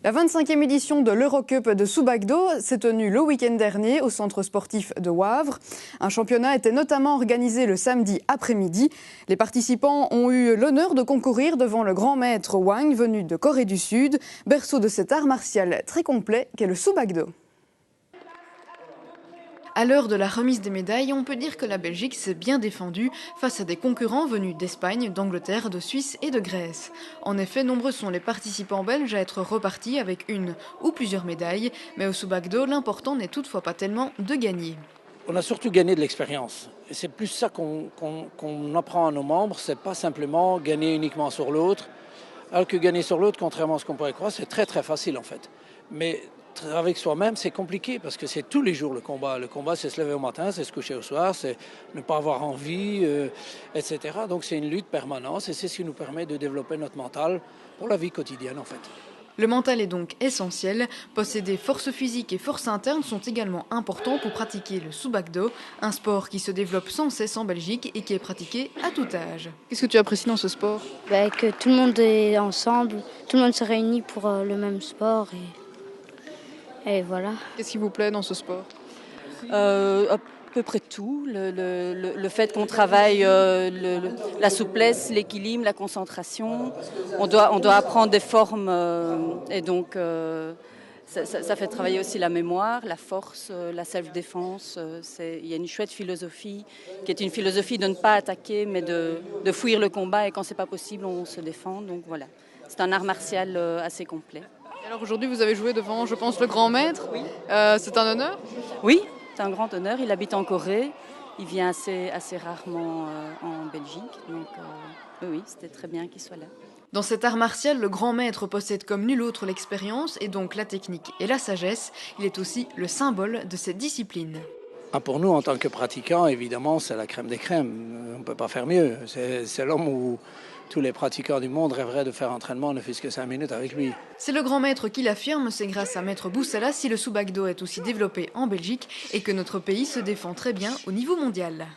La 25e édition de l'Eurocup de Soubagdo s'est tenue le week-end dernier au centre sportif de Wavre. Un championnat était notamment organisé le samedi après-midi. Les participants ont eu l'honneur de concourir devant le grand maître Wang venu de Corée du Sud, berceau de cet art martial très complet qu'est le Soubagdo. À l'heure de la remise des médailles, on peut dire que la Belgique s'est bien défendue face à des concurrents venus d'Espagne, d'Angleterre, de Suisse et de Grèce. En effet, nombreux sont les participants belges à être repartis avec une ou plusieurs médailles, mais au Soubagdo, l'important n'est toutefois pas tellement de gagner. On a surtout gagné de l'expérience. Et c'est plus ça qu'on apprend à nos membres, c'est pas simplement gagner uniquement sur l'autre. Alors que gagner sur l'autre, contrairement à ce qu'on pourrait croire, c'est très très facile en fait. Mais avec soi-même, c'est compliqué parce que c'est tous les jours le combat. Le combat, c'est se lever au matin, c'est se coucher au soir, c'est ne pas avoir envie, etc. Donc c'est une lutte permanente et c'est ce qui nous permet de développer notre mental pour la vie quotidienne en fait. Le mental est donc essentiel. Posséder force physique et force interne sont également importants pour pratiquer le Soubagdo, un sport qui se développe sans cesse en Belgique et qui est pratiqué à tout âge. Qu'est-ce que tu apprécies dans ce sport ? Que tout le monde est ensemble, tout le monde se réunit pour le même sport et voilà. Qu'est-ce qui vous plaît dans ce sport ? À peu près tout, le fait qu'on travaille la souplesse, l'équilibre, la concentration. On doit apprendre des formes et donc ça fait travailler aussi la mémoire, la force, la self-défense. Il y a une chouette philosophie qui est une philosophie de ne pas attaquer mais de fuir le combat et quand c'est pas possible on se défend. Donc voilà, c'est un art martial assez complet. Alors aujourd'hui vous avez joué devant, je pense, le grand maître. Oui. C'est un honneur ? Oui. C'est un grand honneur, il habite en Corée, il vient assez rarement en Belgique, donc oui, c'était très bien qu'il soit là. Dans cet art martial, le grand maître possède comme nul autre l'expérience et donc la technique et la sagesse. Il est aussi le symbole de cette discipline. Pour nous, en tant que pratiquants, évidemment, c'est la crème des crèmes. On ne peut pas faire mieux. C'est l'homme où tous les pratiquants du monde rêveraient de faire entraînement, ne fût-ce que 5 minutes avec lui. C'est le grand maître qui l'affirme, c'est grâce à Maître Boussala si le Soubagdo est aussi développé en Belgique et que notre pays se défend très bien au niveau mondial.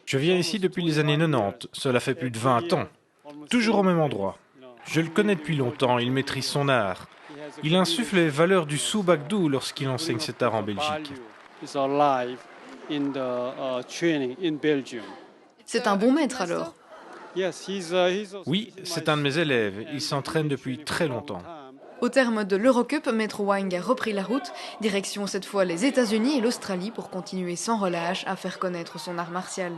Je viens ici depuis les années 90, cela fait plus de 20 ans. Toujours au même endroit. Je le connais depuis longtemps, il maîtrise son art. Il insuffle les valeurs du Soubagdo lorsqu'il enseigne cet art en Belgique. C'est un bon maître alors ? Oui, c'est un de mes élèves. Il s'entraîne depuis très longtemps. Au terme de l'Eurocup, Maître Wang a repris la route, direction cette fois les États-Unis et l'Australie pour continuer sans relâche à faire connaître son art martial.